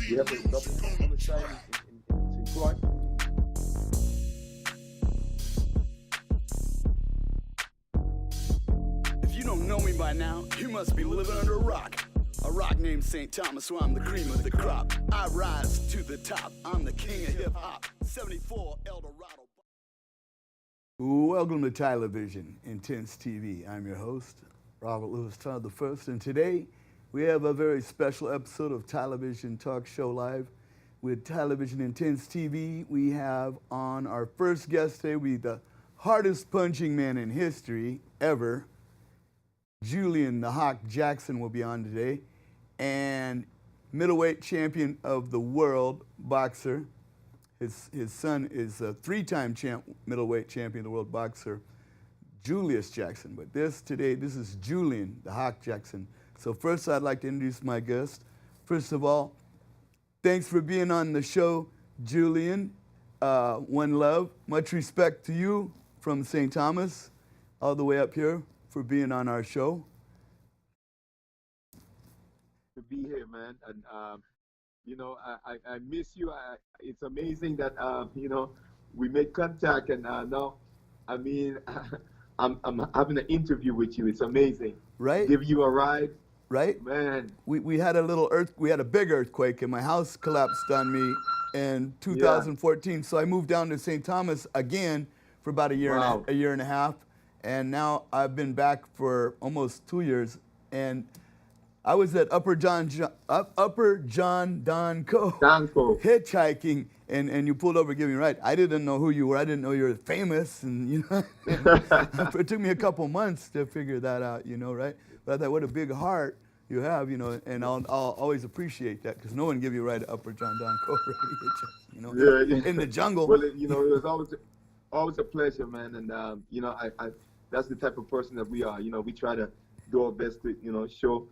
We have a double homicide in St. Croix. If you don't know me by now, you must be living under a rock. A rock named St. Thomas, so I'm the cream of the crop. I rise to the top. I'm the king of hip-hop. 74 El Dorado. Welcome to Television Intense TV. I'm your host, Robert Lewis Todd the First, and today we have a very special episode of Television Talk Show Live with Television Intense TV. We have on our first guest today, we the hardest punching man in history ever. Julian the Hawk Jackson will be on today, and middleweight champion of the world boxer. His son is a three-time middleweight champion of the world boxer, Julius Jackson. But this is Julian the Hawk Jackson. So first I'd like to introduce my guest. First of all, thanks for being on the show, Julian. One love, much respect to you from St. Thomas, all the way up here for being on our show. To be here, man, and I miss you. It's amazing that we made contact, and now, I mean, I'm having an interview with you. It's amazing. Right. Give you a ride. Right. Man. We had a big earthquake, and my house collapsed on me in 2014. Yeah. So I moved down to St. Thomas again for about a year and a half, and now I've been back for almost 2 years, and I was at Upper John Don Cove hitchhiking, and you pulled over to give me a ride. I didn't know who you were. I didn't know you were famous, and it took me a couple months to figure that out, right? But I thought, what a big heart you have, and I'll always appreciate that, because no one give you a ride to Upper John Don Cove, in the jungle. Well, it was always a pleasure, man, and I that's the type of person that we are. We try to do our best to show.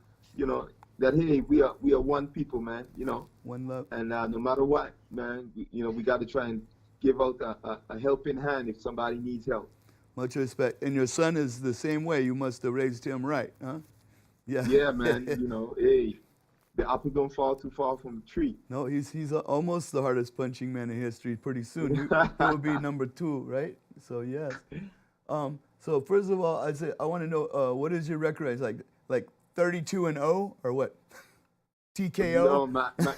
That hey, we are one people, man. One love. And no matter what, man, we got to try and give out a helping hand if somebody needs help. Much respect. And your son is the same way. You must have raised him right, huh? Yeah. Yeah, man. Hey, the apple don't fall too far from the tree. No, he's almost the hardest punching man in history. Pretty soon he will be number 2, right? So yes. So first of all, I want to know what is your record? It's like 32-0 or what? TKO? No,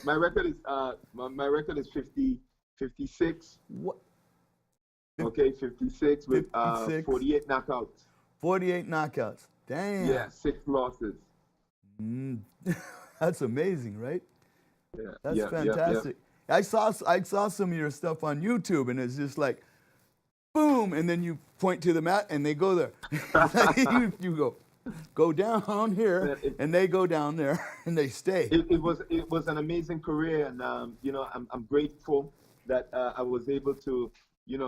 my record is my record is 56. What? Okay, 56 with 48 knockouts. 48 knockouts. Damn. Yeah, 6 losses. That's amazing, right? Yeah. That's fantastic. Yeah. I saw some of your stuff on YouTube, and it's just like, boom, and then you point to the mat, and they go there. you go down here, and they go down there, and they stay. It was an amazing career, and I'm grateful that I was able to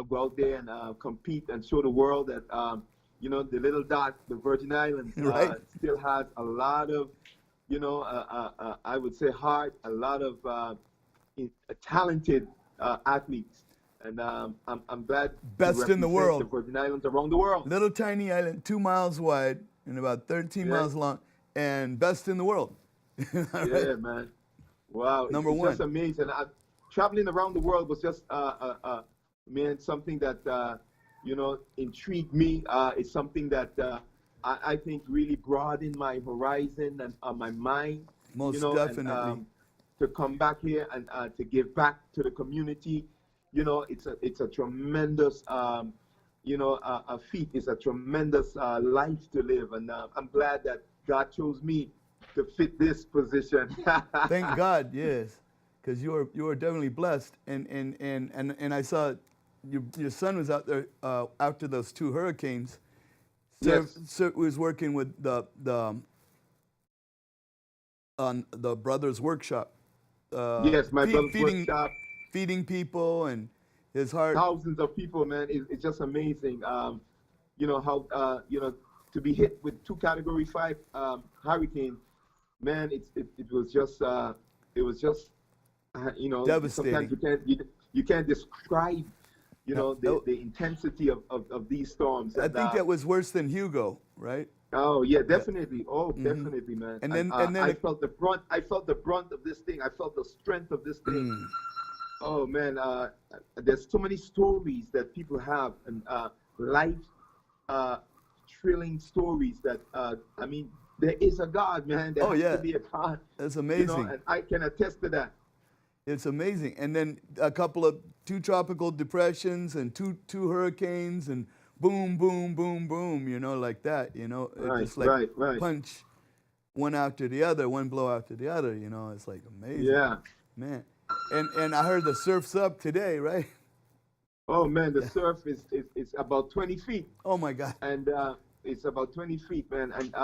go out there and compete and show the world that the little dot, the Virgin Islands, still has a lot of I would say heart, a lot of talented athletes. And I'm glad best in the world. The Virgin Islands around the world. Little tiny island, 2 miles wide and about 13 miles long, and best in the world. Yeah, man. Wow. Number one. Just amazing. Traveling around the world was just something that intrigued me. It's something that I think really broadened my horizon and my mind. Most definitely. And, to come back here and to give back to the community. It's a tremendous, a feat. It's a tremendous life to live, and I'm glad that God chose me to fit this position. Thank God, yes, because you are definitely blessed, and I saw your son was out there after those 2 hurricanes. Yes. So was working with on the brothers' workshop. Yes, my brother's workshop. Feeding people and his heart. Thousands of people, man. It's just amazing. How to be hit with 2 Category 5 hurricanes, man. It was just devastating. Sometimes you can't describe the intensity of these storms. I think that was worse than Hugo, right? Oh yeah, Yeah. definitely. Oh, Hmm. definitely, man. And And then I felt the brunt. I felt the brunt of this thing. I felt the strength of this thing. Oh man, there's so many stories that people have, and life uh, thrilling stories that I mean, there is a God, man. There oh has to yeah, be a God, that's you know, amazing. and I can attest to that. It's amazing. And then a couple of two tropical depressions and two hurricanes and boom, boom, boom, boom, like that, it Right, just like right, right. punch one after the other, one blow after the other, it's like amazing, Yeah. man. And I heard the surf's up today, right? Oh man, the Yeah. surf is about 20 feet, Oh my God. and it's about 20 feet, man. And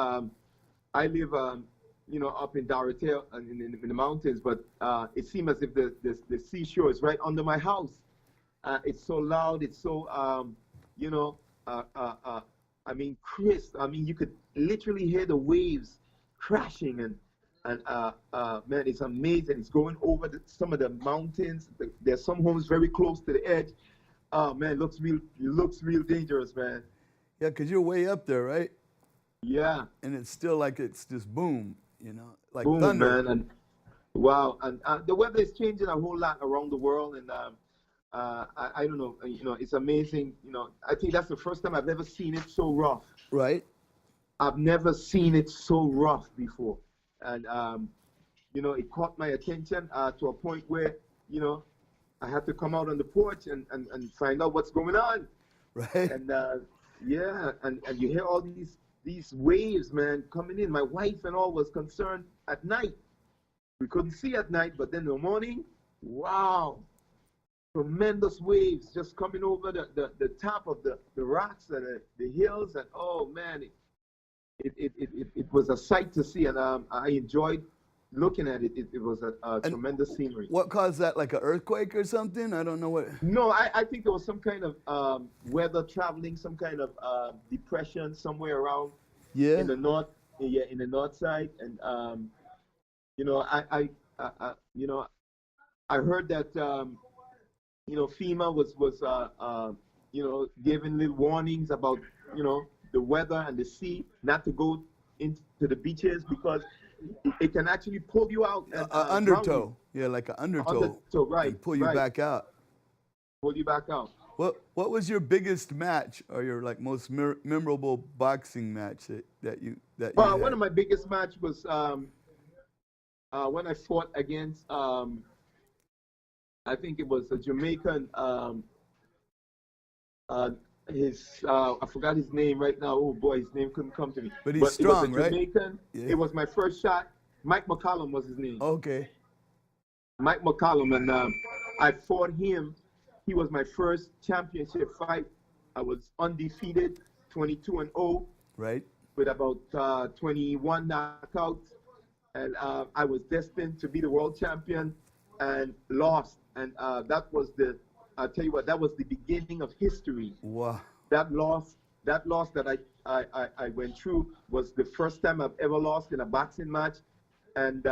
I live, up in Dorothea and in the mountains, but it seems as if the seashore is right under my house. It's so loud. It's so, you know, uh, uh, uh, I mean, crisp. I mean, you could literally hear the waves crashing, and man, it's amazing. It's going over some of the mountains. There's some homes very close to the edge. Oh man, it looks real dangerous, man. Yeah, because you're way up there, right? Yeah, And it's still like it's just boom, like boom, thunder. man, and wow, and the weather is changing a whole lot around the world, and I don't know, it's amazing. I think that's the first time I've ever seen it so rough. Right? I've never seen it so rough before, and it caught my attention to a point where I had to come out on the porch and find out what's going on, Right? and yeah, and you hear all these waves, man, coming in. My wife and all was concerned at night. We couldn't see at night, but then in the morning, wow, tremendous waves just coming over the top of the rocks and the hills, and oh man, it was a sight to see, and I enjoyed looking at it. It was a And tremendous scenery. what caused that? Like an earthquake or something? I don't know what. No, I think there was some kind of weather traveling, some kind of depression somewhere around in Yeah. the north, yeah, in the north side, and you know, I you know, I heard that FEMA was giving little warnings about the weather and the sea, not to go into the beaches because it can actually pull you out and drown you. Undertow. Yeah, like an undertow So right, and pull you right, back out. pull you back out. What was your biggest match or your like most memorable boxing match that you One had? of my biggest match was when I fought against I think it was a Jamaican. Uh, I forgot his name right now. Oh boy, his name couldn't come to me. But he's But it was a strong, right? Jamaican. Yeah. It was my first shot. Mike McCollum was his name. Okay. Mike McCollum, and I fought him. He was my first championship fight. I was undefeated, 22-0, Right. with about 21 knockouts, and I was destined to be the world champion, and lost. And that was I'll tell you what, that was the beginning of history. Wow. That loss, that I went through was the first time I've ever lost in a boxing match, and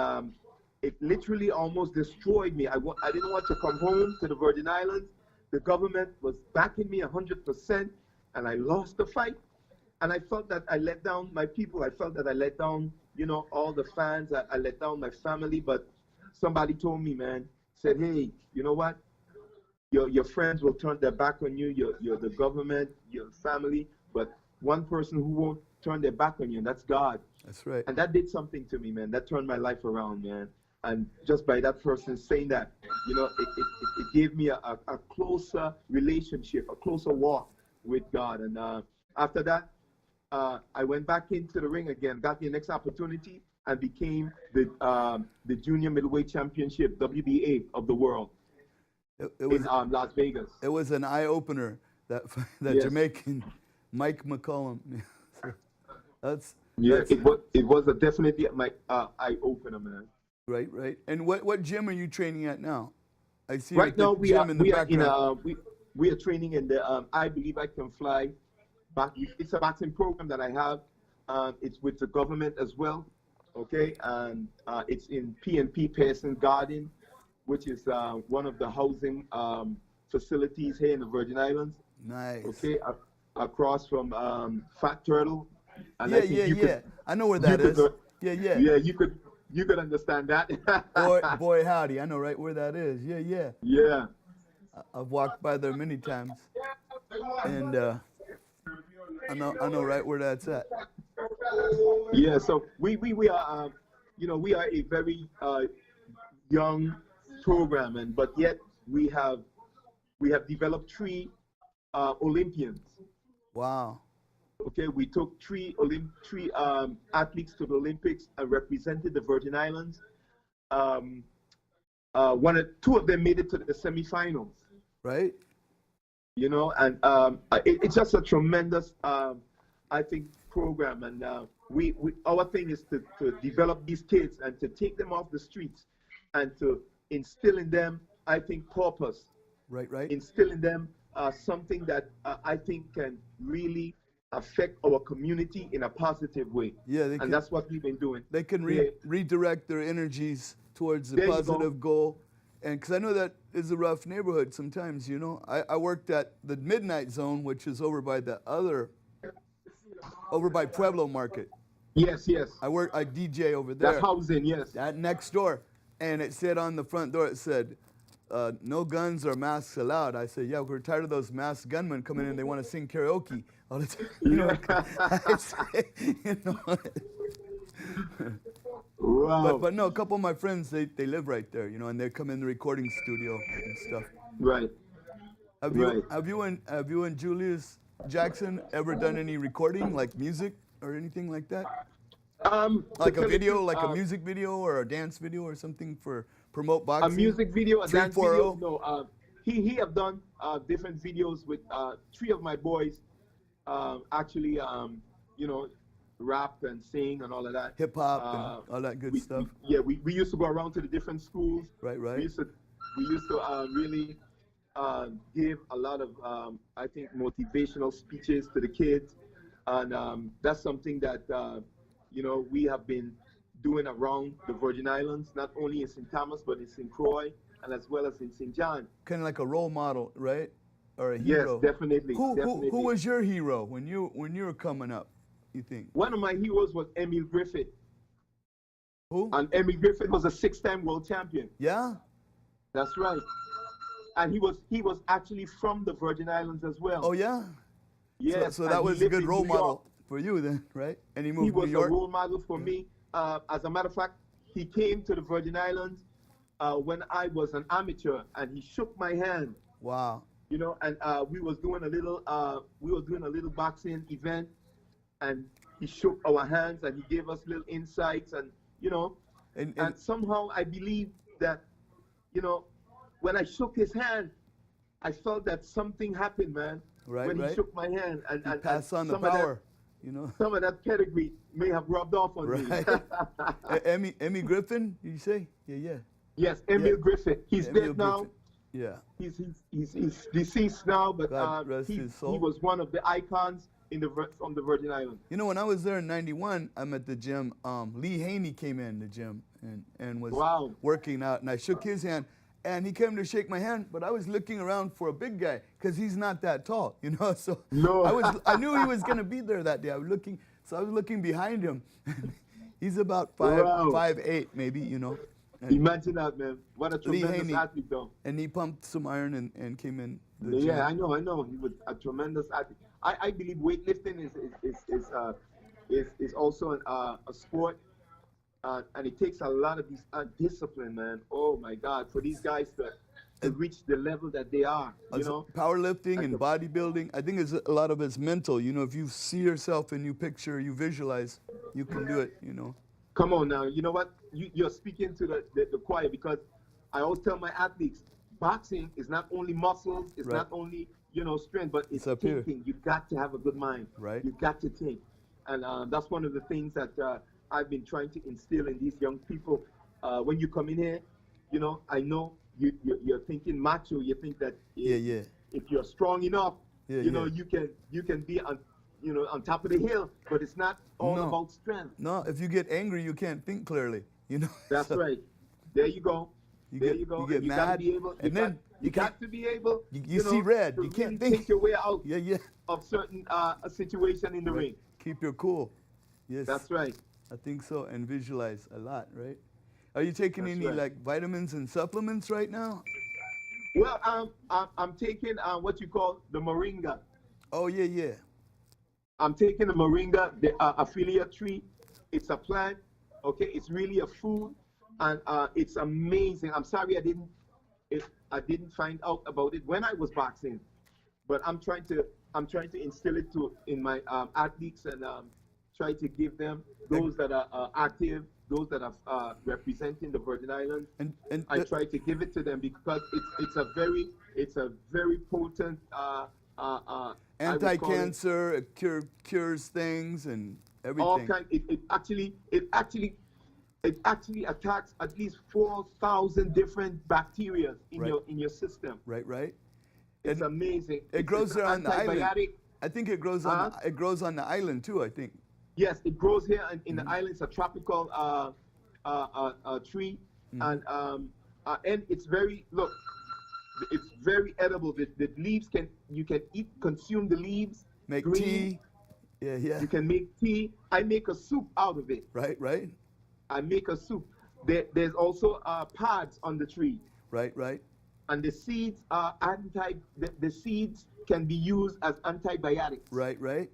it literally almost destroyed me. I didn't want to come home to the Virgin Islands. The government was backing me 100%, and I lost the fight. And I felt that I let down my people. I felt that I let down, all the fans. I let down my family. But somebody told me, man, said, hey, you know what? Your friends will turn their back on you. You're the government, your family. But one person who won't turn their back on you, and that's God. That's right. And that did something to me, man. That turned my life around, man. And just by that person saying that, it gave me a closer relationship, a closer walk with God. And after that, I went back into the ring again, got the next opportunity, and became the junior middleweight championship WBA of the world It in was Las Vegas. it was an eye opener that that Yes. Jamaican Mike McCollum. that's Yeah, that's it was definitely my eye opener, man. right. And what gym are you training at now? I see Right like the now gym in the we are in background. we are training in the I Believe I Can Fly. It's a boxing program that I have. It's with the government as well, okay? And it's in PNP Pearson Garden, which is one of the housing facilities here in the Virgin Islands, Nice. okay? Across from Fat Turtle, And Yeah, I think yeah, yeah. I know where you that could is. go, Yeah, yeah. yeah, you could understand that. Boy, howdy. I know right where that is. Yeah, yeah. Yeah. I've walked by there many times, and I know right where that's at. Yeah, so we are, we are a very young program, and but yet we have developed three Olympians. Wow. Okay, we took three athletes to the Olympics and represented the Virgin Islands. Um, two of them made it to the semifinals. Right? And it's just a tremendous, I think, program. And we our thing is to develop these kids and to take them off the streets and to instill in them, I think, purpose. Right, right. Instill in them something that I think can really affect our community in a positive way. Yeah, and that's what we've been doing. They can redirect their energies towards the There you positive goal. And because I know that is a rough neighborhood sometimes, I worked at the Midnight Zone, which is over by Pueblo Market. Yes, yes. I DJ over there. That's housing, yes. That next door. And it said on the front door, it said, no guns or masks allowed. I said, yeah, we're tired of those masked gunmen coming in. They want to sing karaoke all the time. Wow. But no, a couple of my friends, they live right there, and they come in the recording studio and stuff. Right. Have you and Julius Jackson ever done any recording, like music or anything like that? Like a video, like a music video or a dance video or something for promote boxing? A music video, a dance video? 340? No. He have done different videos with three of my boys. Actually, rap and sing and all of that. Hip hop and all that good stuff. We used to go around to the different schools. Right. We used to really give a lot of I think motivational speeches to the kids, and that's something that we have been doing around the Virgin Islands, not only in St. Thomas but in St. Croix and as well as in St. John. Kind of like a role model, right? Or a hero. Yes, definitely. Who was your hero when you were coming up, you think? One of my heroes was Emil Griffith. Who? And Emil Griffith was a 6-time world champion. Yeah? That's right. And he was actually from the Virgin Islands as well. Oh, yeah? Yes. So that was a good role model for you then, right? And he moved to New York? He was a role model for me. As a matter of fact, he came to the Virgin Islands when I was an amateur, and he shook my hand. Wow. And we was doing a little boxing event, and he shook our hands and he gave us little insights, and and somehow I believe that when I shook his hand, I felt that something happened, man. Right. When he shook my hand, and pass on the power. Some of that pedigree may have rubbed off on me. Emmy Griffin, did you say? Yeah. Yes, Emil Griffith. He's dead now. Yeah. He's deceased now, but he was one of the icons from the Virgin Islands. When I was there in '91, I'm at the gym. Lee Haney came in the gym and was working out, and I shook his hand. And he came to shake my hand, but I was looking around for a big guy because he's not that tall, So no. I knew he was gonna be there that day. I was looking behind him. He's about 5'8", maybe, And imagine that, man. What a tremendous athlete, though. And he pumped some iron and came in. Yeah, I know. He was a tremendous athlete. I believe weightlifting is also a sport. And it takes a lot of this discipline, man. Oh my God, for these guys to reach the level that they are, Powerlifting and bodybuilding, I think a lot of it's mental. If you see yourself and you picture, you visualize, you can do it. Come on now, you know what? You're speaking to the choir, because I always tell my athletes, boxing is not only muscles, it's not only strength, but it's thinking. You got to have a good mind. Right. You got to think, and that's one of the things that I've been trying to instill in these young people. When you come in here, I know you're thinking macho. You think that if you're strong enough, you can be on top of the hill. But it's not all about strength. No, if you get angry, you can't think clearly. That's right. There you go. You go. get mad, you got to be able. You see red. You can't really think your way out. Yeah. Of certain situation in the ring. Keep your cool. Yes. That's right. I think so. And visualize a lot, right? Are you taking That's any right. like vitamins and supplements right now? Well, I'm taking what you call the moringa. Oh yeah, yeah. I'm taking the moringa, the affiliate tree. It's a plant. Okay, it's really a food, and it's amazing. I'm sorry I didn't find out about it when I was boxing, but I'm trying to instill it in my athletes and try to give them those that are active, those that are representing the Virgin Islands. And I try to give it to them because it's a very potent I would call it anti-cancer, it cures things and all everything. kind. It actually attacks at least 4,000 different bacteria Right. in your system. Right, right. It's And amazing. it grows It's there an on the island. antibiotic. I think it grows on it grows on the island too. I think. Yes, it grows here in the island. It's a tropical tree, and it's very it's very edible. The leaves you can consume the leaves. Make green. tea. Yeah, yeah. You can make tea. I make a soup out of it. Right, right, I make a soup. There's also pods on the tree, right, right. and the seeds are the seeds can be used as antibiotics. Right, right.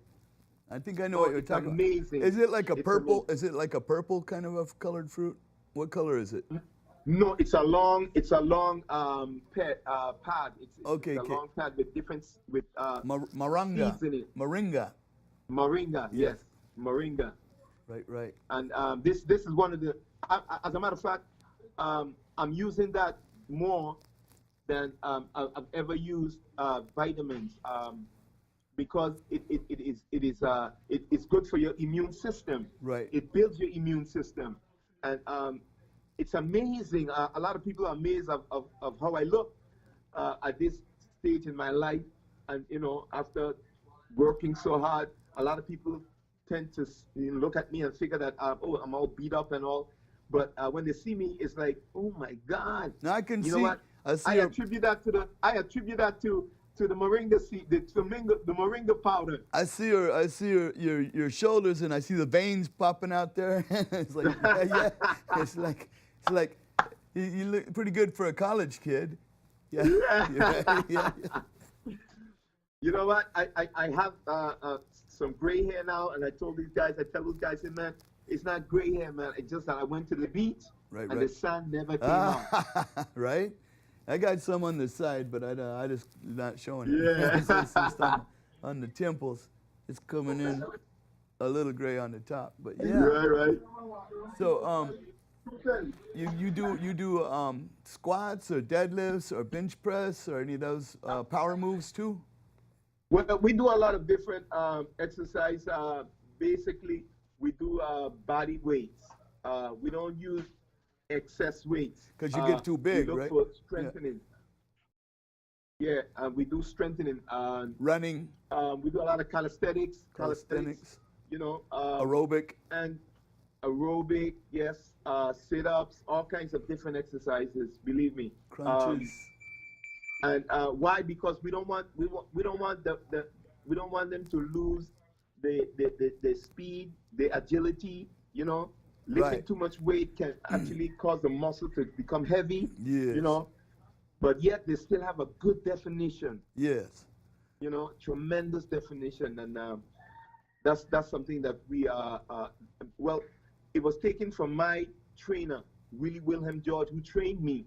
I think I know So what you're it's talking amazing. about. Is it like a It's purple? amazing. Is it like a purple kind of a colored fruit? What color is it? No, it's a long pad. Okay, It's a okay. long pad with Maranga. seeds in it. Moringa. Moringa, Yes. yes, moringa. Right, right. And this is one of the. As a matter of fact, I'm using that more than I've ever used vitamins because it's good for your immune system. Right. It builds your immune system, and it's amazing. A lot of people are amazed of how I look at this stage in my life, and after working so hard, a lot of people tend to look at me and figure that I'm all beat up and all, but when they see me, it's like, oh my God! Now I can You see. know what? I see. I attribute that to the moringa seed, the moringa powder. I see your shoulders, and I see the veins popping out there. It's like yeah. It's like you look pretty good for a college kid. Yeah. Yeah. Yeah. You know what? I have some gray hair now, and I tell those guys, man, it's not gray hair, man. It's just that I went to the beach, Right, and right. the sun never came out. Right? I got some on the side, but I just not showing it. Yeah. It's just on the temples. It's coming in a little gray on the top, but yeah. Right. So you do squats or deadlifts or bench press or any of those power moves too? Well, we do a lot of different exercise. Basically, we do body weights. We don't use excess weights. Because you get too big, we look right? for strengthening. Yeah, we do strengthening. Running, We do a lot of calisthenics. calisthenics, Aerobic. aerobic. And aerobic, yes. Sit-ups, all kinds of different exercises. Believe me. Crunches. And why? Because we don't want them to lose the speed, the agility. Lifting Right. too much weight can actually cause the muscle to become heavy. Yes. But yet they still have a good definition. Yes. Tremendous definition, and that's something that we are. Well, it was taken from my trainer, Willie Wilhelm George, who trained me.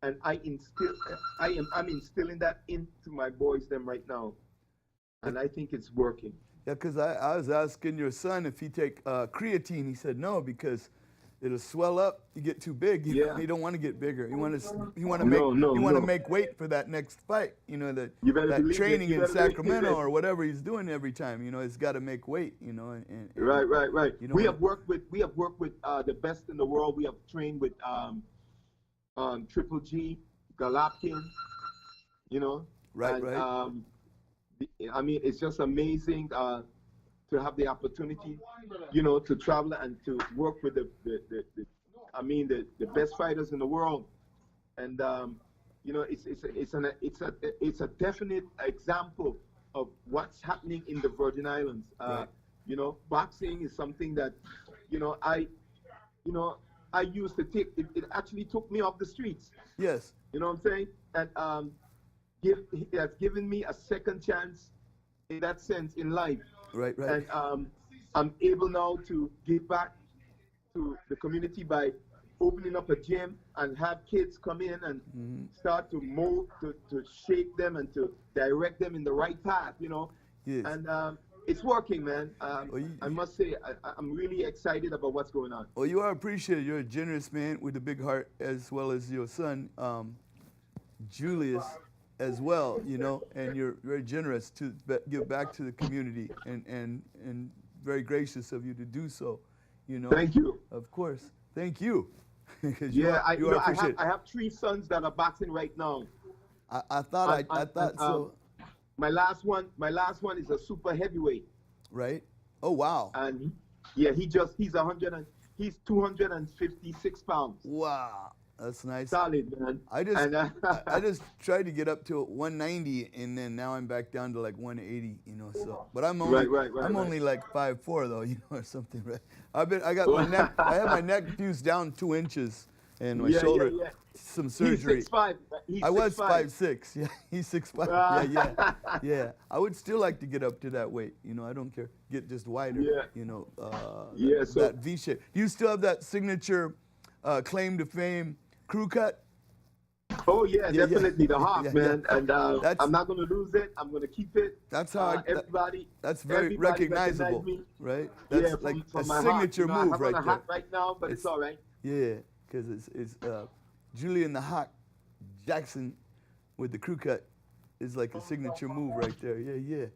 And I'm instilling that into my boys them right now, and I think it's working. Yeah, because I was asking your son if he take creatine. He said no because it'll swell up. You get too big. You don't want to get bigger. You want to make weight for that next fight. That You better that believe it. training You in better believe Sacramento it. or whatever he's doing every time. It's got to make weight. And Right. You know We what? have worked with the best in the world. We have trained with Triple G, Galapkin. Right, right. I mean, it's just amazing to have the opportunity, to travel and to work with the best fighters in the world, and it's a definite example of what's happening in the Virgin Islands. Right. You know, boxing is something that, you know, you know, I used to take. It actually took me off the streets. Yes. You know what I'm saying? And it has given me a second chance in that sense in life. Right, right. And I'm able now to give back to the community by opening up a gym and have kids come in and start to mold, to shape them and to direct them in the right path, you know. Yes. And it's working, man. I must say, I'm really excited about what's going on. Well, you are appreciated. You're a generous man with a big heart, as well as your son, Julius, as well, you know, and you're very generous to give back to the community, and very gracious of you to do so, you know. Thank you. Of course. Thank you. Yeah, I have 3 sons that are boxing right now. I thought so. My last one is a super heavyweight. Right? Oh wow. And yeah, he's 256 pounds. Wow. That's nice. Solid, man. I just tried to get up to 190, and then now I'm back down to like 180, you know. So, but I'm only only like 5'4" though, you know, or something, right? I got my neck. I have my neck fused down 2 inches, and my shoulder, some surgery. He's 6'5". I was 5'6". Yeah, he's 6'5". Yeah. I would still like to get up to that weight, you know. I don't care. Get just wider, you know. So that V shape. Do you still have that signature claim to fame crew cut? Oh yeah, definitely the Hawk, man. And I'm not going to lose it. I'm going to keep it. That's how everybody. That's very recognizable, right? That's like a signature move right there. I have on a hat right now, but it's all right. Yeah, because it's Julian the Hawk Jackson with the crew cut is like a signature move right there. Yeah.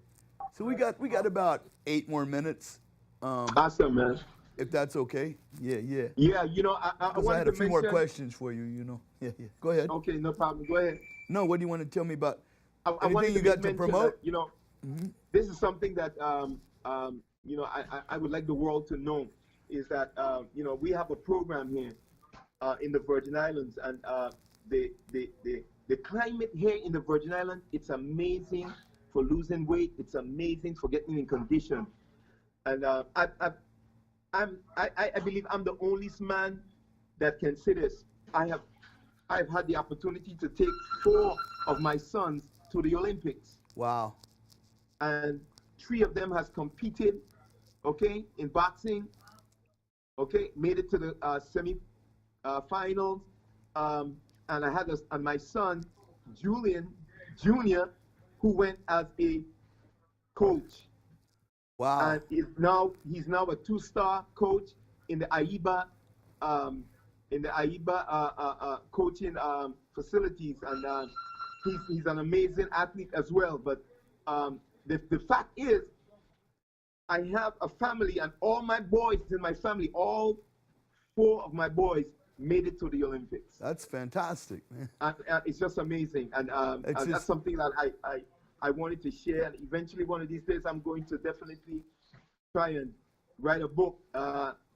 So we got about 8 more minutes. Awesome, man. If that's okay. Yeah. Yeah, you know, I had a few more questions for you, you know. Yeah. Go ahead. Okay, no problem. Go ahead. No, what do you want to tell me about? Anything you got to promote? That, you know, Mm-hmm. This is something that, you know, I would like the world to know is that, you know, we have a program here in the Virgin Islands, and the climate here in the Virgin Islands, it's amazing for losing weight. It's amazing for getting in condition. And I believe I'm the only man that can say this. I've had the opportunity to take 4 of my sons to the Olympics. Wow. And 3 of them has competed, okay, in boxing, okay, made it to the semi-finals. And I had my son, Julian Jr., who went as a coach. Wow. And he's now a 2-star coach in the AIBA coaching facilities, and he's an amazing athlete as well. But the fact is, I have a family, and all my boys in my family, all 4 of my boys made it to the Olympics. That's fantastic, man. And it's just amazing, and that's something that I wanted to share, and eventually one of these days I'm going to definitely try and write a book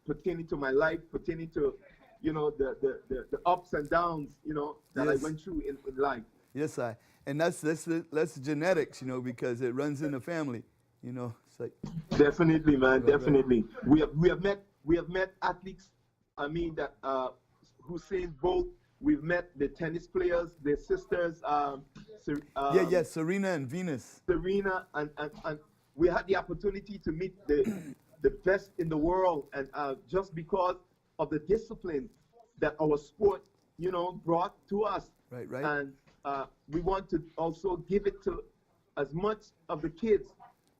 pertaining to my life, pertaining to, you know, the ups and downs, you know, that I went through in life. Yes, and that's genetics, you know, because it runs in the family, you know. It's like definitely, man, definitely. Right. We have met athletes. I mean that Usain Bolt. We've met the tennis players, their sisters. Serena and Venus. Serena, and we had the opportunity to meet the best in the world, and just because of the discipline that our sport, you know, brought to us. Right. And we want to also give it to as much of the kids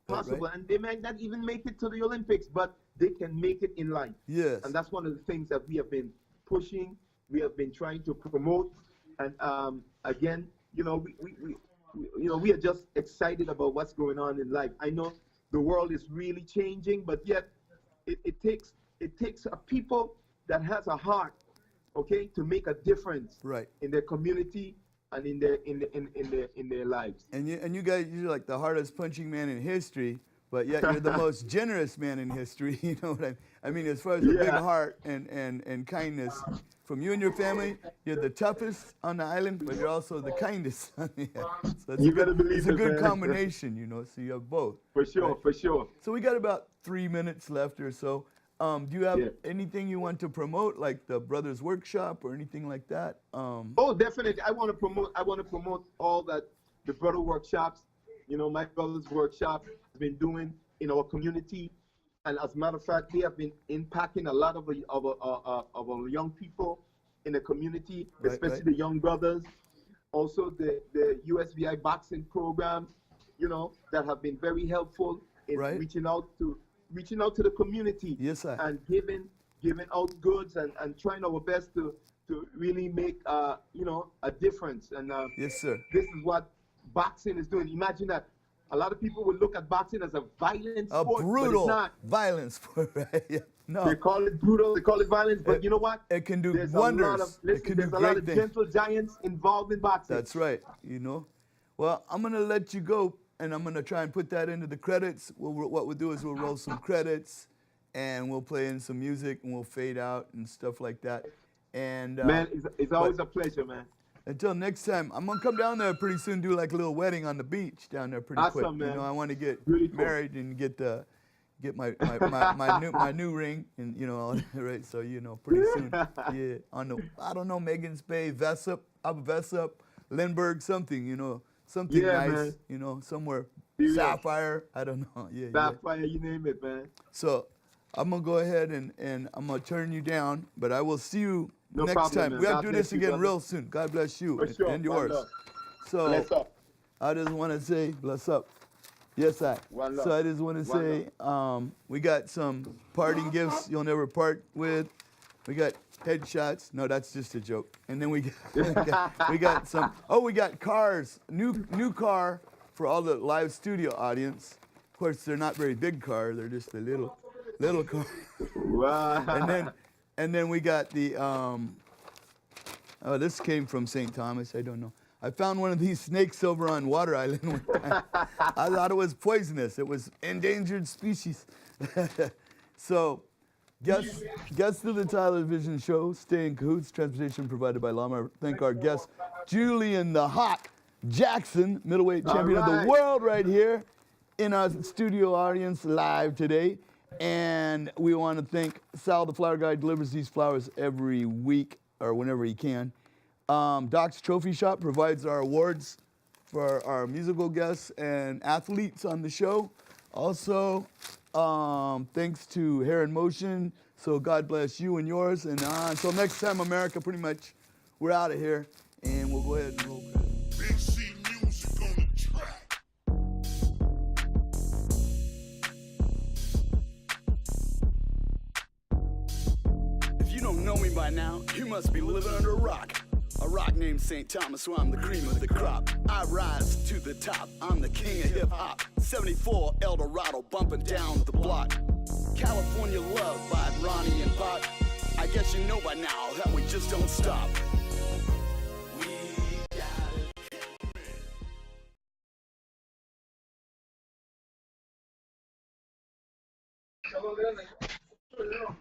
possible, and they might not even make it to the Olympics, but they can make it in life. Yes. And that's one of the things that we have been pushing. We have been trying to promote, and again, you know, we are just excited about what's going on in life. I know the world is really changing, but yet it takes a people that has a heart, okay, to make a difference, right, in their community and in their lives. And you guys, you're like the hardest punching man in history, but yet you're the most generous man in history. You know what I mean? As far as a big Yeah. heart and kindness, from you and your family, you're the toughest on the island, but you're also the kindest. So You better it's believe a it, good man. combination, you know. So you have both. For sure, Right? for sure. So we got about 3 minutes left or so. Do you have Yeah. anything you want to promote, like the Brothers Workshop or anything like that? Oh, definitely. I want to promote all that the brother workshops, my brother's workshop has been doing in our community. And as a matter of fact, they have been impacting a lot of our young people in the community, Right, especially right. the young brothers. Also, the USVI boxing program, that have been very helpful in Right. reaching out to the community Yes, sir. and giving out goods and trying our best to really make a difference. And Yes, sir. this is what boxing is doing. Imagine that a lot of people would look at boxing as a violent A sport, but it's brutal not. violence sport, right? Yeah. No. They call it brutal, they call it violence, but you know what? It can do There's wonders. It can do there's a lot great of things. gentle giants involved in boxing. That's right, you know. Well, I'm going to let you go, and I'm going to try and put that into the credits. What we'll do is we'll roll some credits, and we'll play in some music, and we'll fade out and stuff like that. And Man, it's always a pleasure, man. until next time, I'm going to come down there pretty soon, do like a little wedding on the beach down there pretty quick. Awesome, man. You know, I want to get Really cool. married and get my new ring, and all that, right? So pretty soon, yeah. I don't know, Megan's Bay, Vessup, Lindbergh, something, something Yeah, nice, man. somewhere. Yeah. Sapphire, I don't know, yeah. Sapphire, you name it, man. So I'm gonna go ahead and I'm gonna turn you down, but I will see you No next problem, time. man. We have God to do bless this you, again brother. real soon. God bless you For sure. and yours. One love. So Bless up. I just want to say, bless up. Yes, I. One love. So I just want to One say, we got some parting gifts you'll never part with. We got headshots. No, that's just a joke. And then we got some. Oh, we got cars. New car for all the live studio audience. Of course, they're not very big car. They're just a little car. Wow. And then we got the. Oh, this came from St. Thomas. I don't know. I found one of these snakes over on Water Island one time. I thought it was poisonous. It was endangered species. So, guests to the television show, Stay in Cahoots, transportation provided by Llama. Thank our guest, Julian the Hawk Jackson, middleweight champion of the world right here in our studio audience live today. And we want to thank Sal, the flower guy, delivers these flowers every week or whenever he can. Doc's Trophy Shop provides our awards for our musical guests and athletes on the show. Also, thanks to Hair in Motion. So God bless you and yours. And until next time, America, pretty much, we're out of here. And we'll go ahead and roll credits. Big C music on the track. If you don't know me by now, you must be living under a rock. A rock named St. Thomas, so I'm the cream of the crop. I rise to the top, I'm the king of hip-hop. 74 El Dorado, bumping down the block. California Love by Ronnie and Bach. I guess you know by now that we just don't stop. We got it.